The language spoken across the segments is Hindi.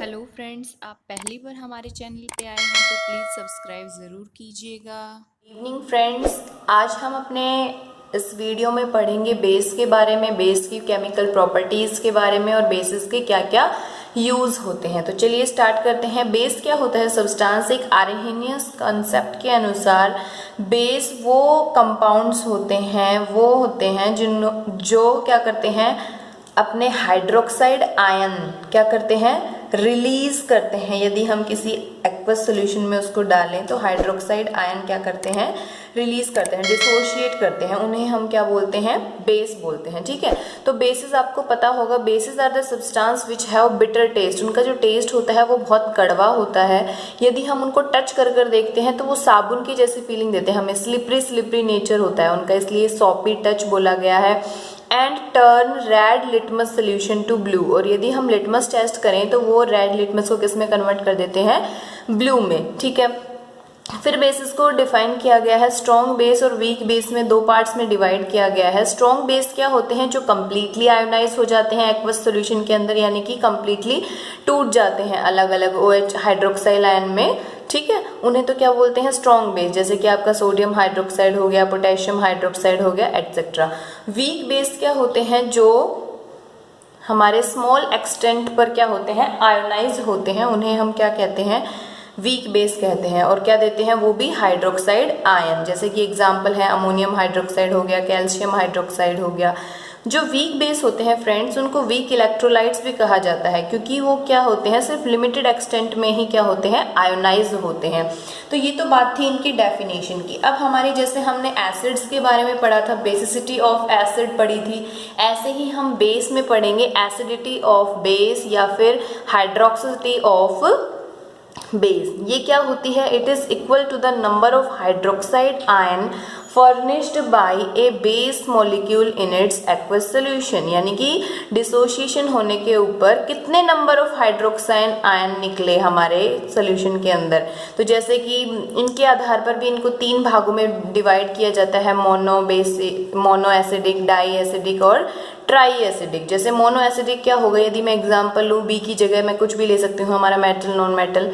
हेलो फ्रेंड्स, आप पहली बार हमारे चैनल पे आए हैं तो प्लीज़ सब्सक्राइब ज़रूर कीजिएगा। इवनिंग फ्रेंड्स, आज हम अपने इस वीडियो में पढ़ेंगे बेस के बारे में, बेस की केमिकल प्रॉपर्टीज़ के बारे में और बेसिस के क्या क्या यूज़ होते हैं। तो चलिए स्टार्ट करते हैं। बेस क्या होता है? सब्सटेंस। एक आर्हेनियस कंसेप्ट के अनुसार बेस वो कंपाउंड्स होते हैं, वो होते हैं जो क्या करते हैं, अपने हाइड्रोक्साइड आयन क्या करते हैं, रिलीज करते हैं। यदि हम किसी एक्वस सॉल्यूशन में उसको डालें तो हाइड्रोक्साइड आयन क्या करते हैं, रिलीज करते हैं, डिसोशिएट करते हैं। उन्हें हम क्या बोलते हैं? बेस बोलते हैं। ठीक है, तो बेसिस आपको पता होगा, bases are the substances which have bitter taste. उनका जो टेस्ट होता है वो बहुत कड़वा होता है। यदि हम उनको टच कर कर देखते हैं तो वो साबुन की जैसी फीलिंग देते हैं हमें। स्लिपरी नेचर होता है उनका, इसलिए सॉपी टच बोला गया है। And turn red litmus solution to blue. और यदि हम लिटमस टेस्ट करें तो वो रेड लिटमस को किस में कन्वर्ट कर देते हैं? ब्लू में। ठीक है, फिर बेसिस को डिफाइन किया गया है स्ट्रॉन्ग बेस और वीक बेस में, दो पार्ट्स में डिवाइड किया गया है। स्ट्रॉन्ग बेस क्या होते हैं? जो कंप्लीटली आयोनाइज हो जाते हैं एक्वस सॉल्यूशन के अंदर, यानी कि कंप्लीटली टूट जाते हैं अलग अलग OH हाइड्रोक्साइल आयन में। ठीक है, उन्हें तो क्या बोलते हैं? Strong base. जैसे कि आपका सोडियम हाइड्रोक्साइड हो गया, पोटेशियम हाइड्रोक्साइड हो गया, एटसेट्रा। वीक बेस क्या होते हैं? जो हमारे स्मॉल एक्सटेंट पर क्या होते हैं? आयोनाइज होते हैं। उन्हें हम क्या कहते हैं? वीक बेस कहते हैं। और क्या देते हैं? वो भी हाइड्रोक्साइड आयन। जैसे कि एग्जांपल है अमोनियम हाइड्रोक्साइड हो गया, कैल्शियम हाइड्रोक्साइड हो गया। जो वीक बेस होते हैं फ्रेंड्स, उनको वीक इलेक्ट्रोलाइट्स भी कहा जाता है, क्योंकि वो क्या होते हैं? सिर्फ लिमिटेड एक्सटेंट में ही क्या होते हैं? आयोनाइज होते हैं। तो ये तो बात थी इनकी डेफिनेशन की। अब हमारी, जैसे हमने एसिड्स के बारे में पढ़ा था, बेसिसिटी ऑफ एसिड पढ़ी थी, ऐसे ही हम बेस में पढ़ेंगे एसिडिटी ऑफ बेस या फिर हाइड्रोक्सिसिटी ऑफ बेस। ये क्या होती है? It is equal to the number of hydroxide ion furnished by a base molecule in its aqueous solution. यानी कि डिसोसिएशन होने के ऊपर कितने नंबर ऑफ हाइड्रोक्साइड आयन निकले हमारे सॉल्यूशन के अंदर। तो जैसे कि इनके आधार पर भी इनको 3 भागों में डिवाइड किया जाता है, मोनो एसिडिक, डाई एसिडिक और ट्राई एसिडिक। जैसे मोनो एसिडिक क्या होगा? यदि मैं एग्जांपल लूँ, बी की जगह मैं कुछ भी ले सकती हूँ, हमारा मेटल, नॉन मेटल।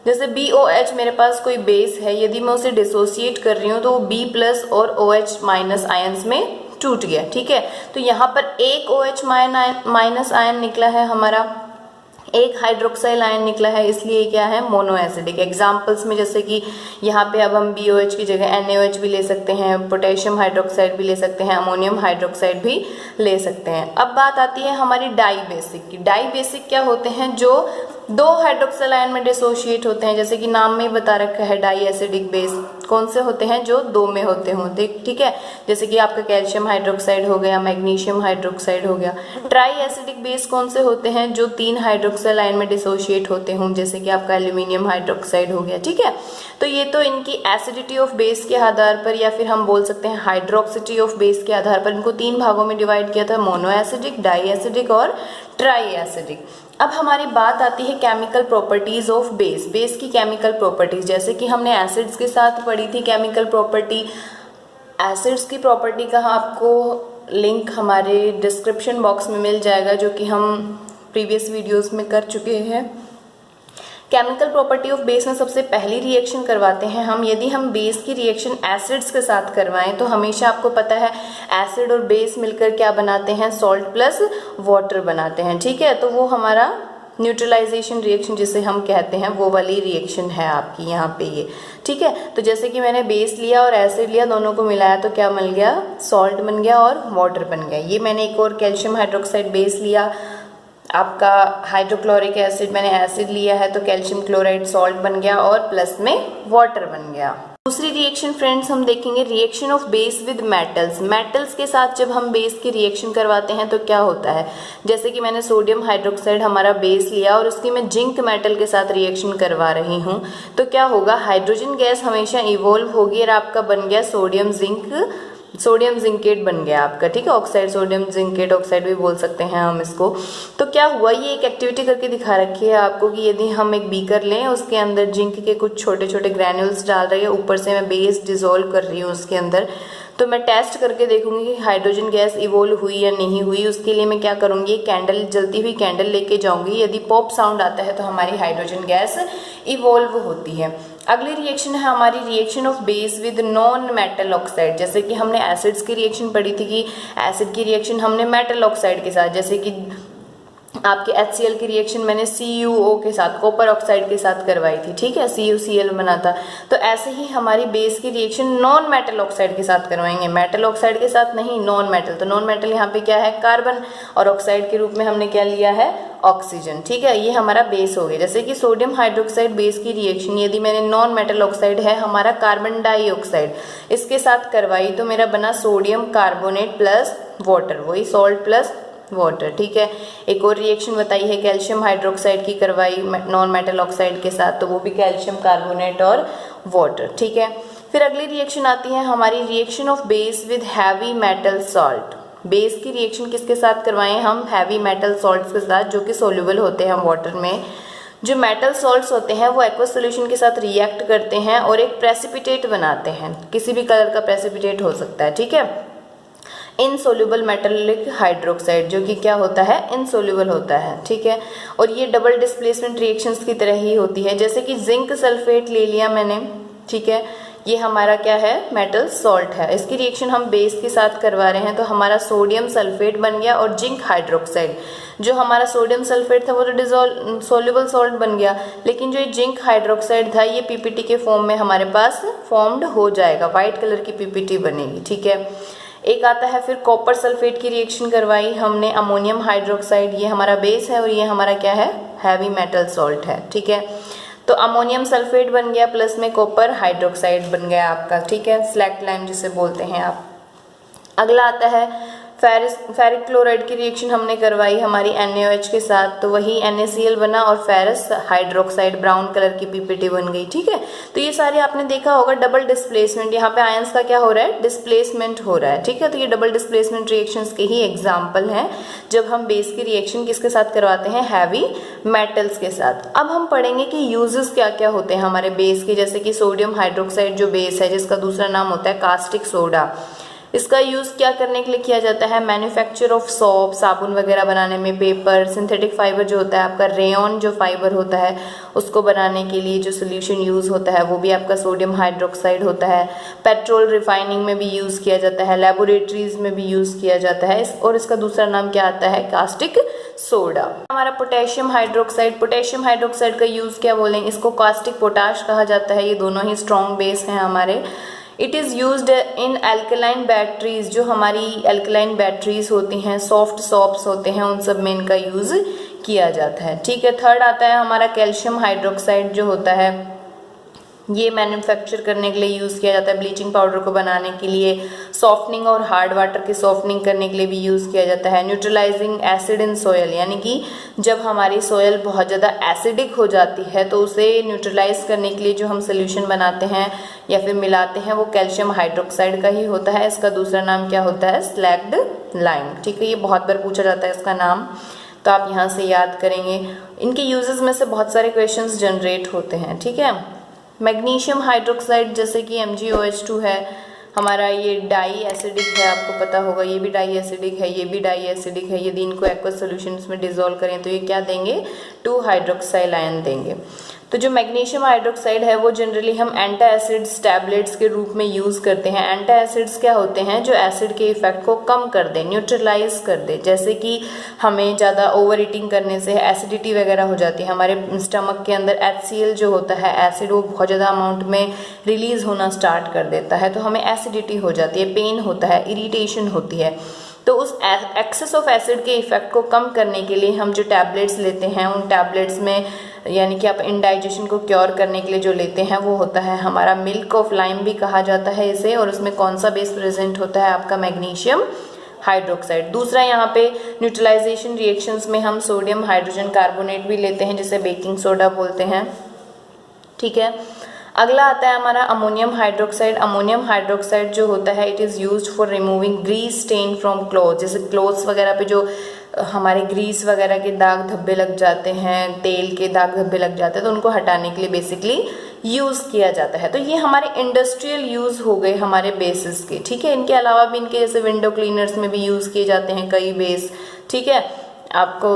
जैसे BOH मेरे पास कोई बेस है, यदि मैं उसे डिसोसिएट कर रही हूँ तो B प्लस और OH माइनस आयन्स में टूट गया। ठीक है, तो यहाँ पर एक OH माइनस आयन निकला है हमारा, एक हाइड्रोक्साइल आयन निकला है, इसलिए क्या है? Mono acidic. एग्जाम्पल्स में जैसे कि यहाँ पे अब हम BOH की जगह NaOH भी ले सकते हैं, पोटेशियम हाइड्रोक्साइड भी ले सकते हैं, अमोनियम हाइड्रोक्साइड भी ले सकते हैं। अब बात आती है हमारी डाई बेसिक की। डाई बेसिक क्या होते हैं? जो 2 हाइड्रोक्साइल आयन में डिसोशिएट होते हैं। जैसे कि नाम में ही बता रखा है डाई एसिडिक बेस। कौन से होते हैं? जो 2 में होते हों। ठीक है, जैसे कि आपका कैल्शियम हाइड्रोक्साइड हो गया, मैग्नीशियम हाइड्रोक्साइड हो गया। ट्राई एसिडिक बेस कौन से होते हैं? जो 3 हाइड्रोक्साइल आयन में डिसोशिएट होते हों, जैसे कि आपका एल्यूमिनियम हाइड्रोक्साइड हो गया। ठीक है, तो ये तो इनकी एसिडिटी ऑफ बेस के आधार पर, या फिर हम बोल सकते हैं हाइड्रोक्सिटी ऑफ बेस के आधार पर, इनको 3 भागों में डिवाइड किया था, मोनो एसिडिक, डाई एसिडिक और ट्राई एसिडिक। अब हमारी बात आती है chemical properties of base. Base की केमिकल प्रॉपर्टीज, जैसे कि हमने एसिड्स के साथ पढ़ी थी केमिकल प्रॉपर्टी। एसिड्स की प्रॉपर्टी का आपको लिंक हमारे डिस्क्रिप्शन बॉक्स में मिल जाएगा, जो कि हम प्रीवियस वीडियोस में कर चुके हैं। केमिकल प्रॉपर्टी ऑफ बेस में सबसे पहली रिएक्शन करवाते हैं हम। यदि हम बेस की रिएक्शन एसिड्स के साथ करवाएं तो हमेशा आपको पता है एसिड और बेस मिलकर क्या बनाते हैं? सॉल्ट प्लस वाटर बनाते हैं। ठीक है, तो वो हमारा न्यूट्रलाइजेशन रिएक्शन जिसे हम कहते हैं, वो वाली रिएक्शन है आपकी यहाँ पे ये। ठीक है, तो जैसे कि मैंने बेस लिया और एसिड लिया, दोनों को मिलाया तो क्या बन गया? सॉल्ट बन गया और वाटर बन गया। ये मैंने एक और कैल्शियम हाइड्रोक्साइड बेस लिया, आपका हाइड्रोक्लोरिक एसिड मैंने एसिड लिया है, तो कैल्शियम क्लोराइड सॉल्ट बन गया और प्लस में वाटर बन गया। दूसरी रिएक्शन फ्रेंड्स हम देखेंगे, reaction of base with metals. Metals के साथ जब हम बेस की रिएक्शन करवाते हैं तो क्या होता है? जैसे कि मैंने सोडियम हाइड्रोक्साइड हमारा बेस लिया और उसकी मैं जिंक मेटल के साथ रिएक्शन करवा रही हूँ, तो क्या होगा? हाइड्रोजन गैस हमेशा इवोल्व होगी और आपका बन गया सोडियम जिंकेट बन गया आपका। ठीक है, ऑक्साइड, सोडियम जिंकेट ऑक्साइड भी बोल सकते हैं हम इसको। तो क्या हुआ? ये एक एक्टिविटी करके दिखा रखी है आपको कि यदि हम एक बीकर लें, उसके अंदर जिंक के कुछ छोटे छोटे ग्रैन्यूल्स डाल रही है, ऊपर से मैं बेस डिसॉल्व कर रही हूँ उसके अंदर, तो मैं टेस्ट करके देखूंगी कि हाइड्रोजन गैस इवोल्व हुई या नहीं हुई। उसके लिए मैं क्या करूंगी, कैंडल, जलती हुई कैंडल लेके जाऊंगी। यदि पॉप साउंड आता है तो हमारी हाइड्रोजन गैस इवोल्व होती है। अगली रिएक्शन है हमारी reaction of base with non metal oxide. जैसे कि हमने एसिड्स की रिएक्शन पढ़ी थी कि एसिड की रिएक्शन हमने मेटल ऑक्साइड के साथ, जैसे कि आपके HCl की रिएक्शन मैंने CuO के साथ, कॉपर ऑक्साइड के साथ करवाई थी, ठीक है, CuCl बना था। तो ऐसे ही हमारी बेस की रिएक्शन नॉन मेटल ऑक्साइड के साथ करवाएंगे, मेटल ऑक्साइड के साथ नहीं, नॉन मेटल। तो नॉन मेटल यहाँ पे क्या है, कार्बन, और ऑक्साइड के रूप में हमने क्या लिया है, ऑक्सीजन, ठीक है। ये हमारा बेस हो गया। जैसे कि सोडियम हाइड्रोक्साइड बेस की रिएक्शन यदि मैंने नॉन मेटल ऑक्साइड है हमारा कार्बन डाइऑक्साइड, इसके साथ करवाई तो मेरा बना सोडियम कार्बोनेट प्लस वाटर, वही सॉल्ट प्लस वाटर, ठीक है। एक और रिएक्शन बताई है कैल्शियम हाइड्रोक्साइड की करवाई नॉन मेटल ऑक्साइड के साथ, तो वो भी कैल्शियम कार्बोनेट और वाटर, ठीक है। फिर अगली रिएक्शन आती है हमारी reaction of base with heavy metal salt. Base की रिएक्शन किसके साथ करवाएं हम, हैवी मेटल सॉल्ट्स के साथ, जो कि सोल्यूबल होते हैं वाटर में। जो मेटल सॉल्ट्स होते हैं वो एक्वस सॉल्यूशन के साथ रिएक्ट करते हैं और एक प्रेसिपिटेट बनाते हैं, किसी भी कलर का प्रेसिपिटेट हो सकता है, ठीक है। इनसोल्यूबल मेटालिक हाइड्रोक्साइड, जो कि क्या होता है, इनसोल्यूबल होता है, ठीक है। और ये डबल डिस्प्लेसमेंट रिएक्शंस की तरह ही होती है। जैसे कि जिंक सल्फेट ले लिया मैंने, ठीक है, ये हमारा क्या है, मेटल सॉल्ट है। इसकी रिएक्शन हम बेस के साथ करवा रहे हैं तो हमारा सोडियम सल्फेट बन गया और जिंक हाइड्रोक्साइड। जो हमारा सोडियम सल्फेट था वो तो सोल्यूबल सॉल्ट बन गया, लेकिन जो जिंक हाइड्रोक्साइड था ये पीपीटी के फॉर्म में हमारे पास फॉर्म्ड हो जाएगा, व्हाइट कलर की पीपीटी बनेगी, ठीक है। एक आता है फिर कॉपर सल्फेट की रिएक्शन करवाई हमने अमोनियम हाइड्रोक्साइड, ये हमारा बेस है और ये हमारा क्या है, हैवी मेटल सॉल्ट है, ठीक है। तो अमोनियम सल्फेट बन गया प्लस में कॉपर हाइड्रोक्साइड बन गया आपका, ठीक है, स्लैक्ट लाइम जिसे बोलते हैं आप। अगला आता है फेरिक क्लोराइड की रिएक्शन हमने करवाई हमारी NaOH के साथ, तो वही NaCl बना और फेरस हाइड्रोक्साइड ब्राउन कलर की पीपीटी बन गई, ठीक है। तो ये सारे आपने देखा होगा डबल डिस्प्लेसमेंट, यहाँ पे आयंस का क्या हो रहा है, डिस्प्लेसमेंट हो रहा है, ठीक है। तो ये डबल डिस्प्लेसमेंट रिएक्शंस के ही एग्जाम्पल हैं जब हम बेस की रिएक्शन किसके साथ करवाते हैं, हैवी मेटल्स के साथ। अब हम पढ़ेंगे कि यूजेस क्या क्या होते हैं हमारे बेस के, जैसे कि सोडियम हाइड्रोक्साइड जो बेस है जिसका दूसरा नाम होता है कास्टिक सोडा, इसका यूज़ क्या करने के लिए किया जाता है, मैन्युफैक्चर ऑफ सोप, साबुन वगैरह बनाने में, पेपर, सिंथेटिक फाइबर जो होता है आपका, रेयन जो फाइबर होता है उसको बनाने के लिए जो सोल्यूशन यूज़ होता है वो भी आपका सोडियम हाइड्रोक्साइड होता है। पेट्रोल रिफाइनिंग में भी यूज़ किया जाता है, लेबोरेटरीज में भी यूज़ किया जाता है, और इसका दूसरा नाम क्या आता है, कास्टिक सोडा। हमारा पोटेशियम हाइड्रोक्साइड का यूज़ क्या बोलेंगे, इसको कास्टिक पोटाश कहा जाता है, ये दोनों ही स्ट्रॉन्ग बेस हैं हमारे। It is used in alkaline batteries, जो हमारी एल्कलाइन बैटरीज होती हैं, सॉफ्ट सॉप्स होते हैं, उन सब में इनका यूज़ किया जाता है, ठीक है। थर्ड आता है हमारा कैल्शियम हाइड्रोक्साइड जो होता है, ये मैन्युफैक्चर करने के लिए यूज़ किया जाता है, ब्लीचिंग पाउडर को बनाने के लिए, सॉफ्टनिंग और हार्ड वाटर की सॉफ्टनिंग करने के लिए भी यूज़ किया जाता है। न्यूट्रलाइजिंग एसिड इन सोयल, यानी कि जब हमारी सोयल बहुत ज़्यादा एसिडिक हो जाती है तो उसे न्यूट्रलाइज करने के लिए जो हम सोल्यूशन बनाते हैं या फिर मिलाते हैं वो कैल्शियम हाइड्रोक्साइड का ही होता है। इसका दूसरा नाम क्या होता है, स्लैग्ड लाइम, ठीक है। ये बहुत बार पूछा जाता है इसका नाम, तो आप यहाँ से याद करेंगे। इनके यूजेस में से बहुत सारे क्वेश्चंस जनरेट होते हैं, ठीक है। मैग्नीशियम हाइड्रोक्साइड जैसे कि MgOH2 है हमारा, ये डाई एसिडिक है, आपको पता होगा, ये भी डाई एसिडिक है, ये भी डाई एसिडिक है। यदि इनको एक्वस सॉल्यूशंस में डिसॉल्व करें तो ये क्या देंगे, 2 हाइड्रोक्साइल आयन देंगे। तो जो मैग्नीशियम हाइड्रोक्साइड है वो जनरली हम एंटाएसिड्स टैबलेट्स के रूप में यूज़ करते हैं। एंटाएसिड्स क्या होते हैं, जो एसिड के इफेक्ट को कम कर दें, न्यूट्रलाइज कर दें। जैसे कि हमें ज़्यादा ओवर ईटिंग करने से एसिडिटी वगैरह हो जाती है, हमारे स्टमक के अंदर HCl जो होता है एसिड, वो बहुत ज़्यादा अमाउंट में रिलीज होना स्टार्ट कर देता है, तो हमें एसिडिटी हो जाती है, पेन होता है, इरिटेशन होती है। तो उस एक्सेस ऑफ एसिड के इफेक्ट को कम करने के लिए हम जो टैबलेट्स लेते हैं, उन टैबलेट्स में यानी कि आप इंडाइजेशन को क्योर करने के लिए जो लेते हैं वो होता है हमारा मिल्क ऑफ लाइम भी कहा जाता है इसे, और उसमें कौन सा बेस प्रेजेंट होता है, आपका मैग्नीशियम हाइड्रोक्साइड। दूसरा यहाँ पे न्यूट्रलाइजेशन रिएक्शंस में हम सोडियम हाइड्रोजन कार्बोनेट भी लेते हैं जिसे बेकिंग सोडा बोलते हैं, ठीक है। अगला आता है हमारा अमोनियम हाइड्रोक्साइड। अमोनियम हाइड्रोक्साइड जो होता है it is used for removing grease stain from cloth, जैसे क्लोथ्स वगैरह पे जो हमारे ग्रीस वगैरह के दाग धब्बे लग जाते हैं, तेल के दाग धब्बे लग जाते हैं, तो उनको हटाने के लिए बेसिकली यूज़ किया जाता है। तो ये हमारे इंडस्ट्रियल यूज़ हो गए हमारे बेसिस के, ठीक है। इनके अलावा भी इनके जैसे विंडो क्लीनर्स में भी यूज़ किए जाते हैं कई बेस, ठीक है। आपको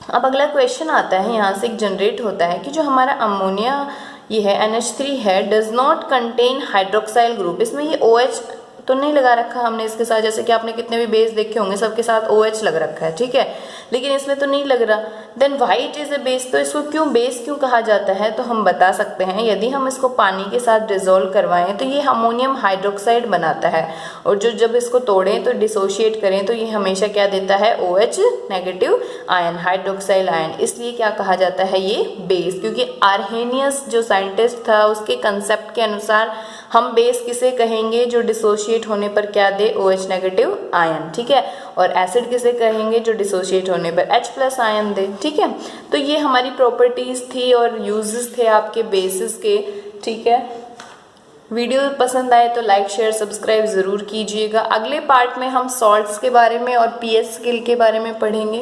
अब अगला क्वेश्चन आता है, यहाँ से एक जनरेट होता है कि जो हमारा अमोनिया ये है NH3 है, does not contain hydroxyl group. इसमें ये OH तो नहीं लगा रखा हमने इसके साथ, जैसे कि आपने कितने भी बेस देखे होंगे सबके साथ OH लग रखा है, ठीक है, लेकिन इसमें तो नहीं लग रहा। Then why it is a base, तो इसको क्यों बेस क्यों कहा जाता है, तो हम बता सकते हैं यदि हम इसको पानी के साथ डिजोल्व करवाएं तो ये अमोनियम हाइड्रोक्साइड बनाता है, और जो जब इसको तोड़ें तो डिसोशिएट करें तो ये हमेशा क्या देता है, OH negative ion, hydroxyl ion. इसलिए क्या कहा जाता है, ये बेस। क्योंकि आर्हेनियस जो साइंटिस्ट था उसके कंसेप्ट के अनुसार हम बेस किसे कहेंगे, जो डिसोशिएट होने पर क्या दे, OH नेगेटिव आयन, ठीक है। और एसिड किसे कहेंगे, जो डिसोशिएट होने पर H+ आयन दे, ठीक है। तो ये हमारी प्रॉपर्टीज थी और यूजेस थे आपके बेसिस के, ठीक है। वीडियो पसंद आए तो लाइक शेयर सब्सक्राइब ज़रूर कीजिएगा। अगले पार्ट में हम सॉल्ट्स के बारे में और pH स्केल के बारे में पढ़ेंगे,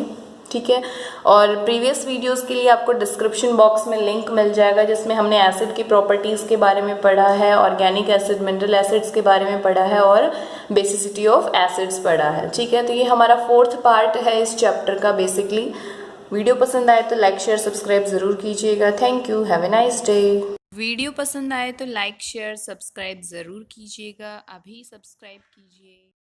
ठीक है। और प्रीवियस वीडियोस के लिए आपको डिस्क्रिप्शन बॉक्स में लिंक मिल जाएगा, जिसमें हमने एसिड की प्रॉपर्टीज़ के बारे में पढ़ा है, ऑर्गेनिक एसिड, मिनरल एसिड्स के बारे में पढ़ा है और बेसिसिटी ऑफ एसिड्स पढ़ा है, ठीक है। तो ये हमारा 4th पार्ट है इस चैप्टर का बेसिकली। वीडियो पसंद आए तो लाइक शेयर सब्सक्राइब ज़रूर कीजिएगा। Thank you, have a nice day. Video पसंद आए तो लाइक शेयर सब्सक्राइब ज़रूर कीजिएगा। अभी सब्सक्राइब कीजिए।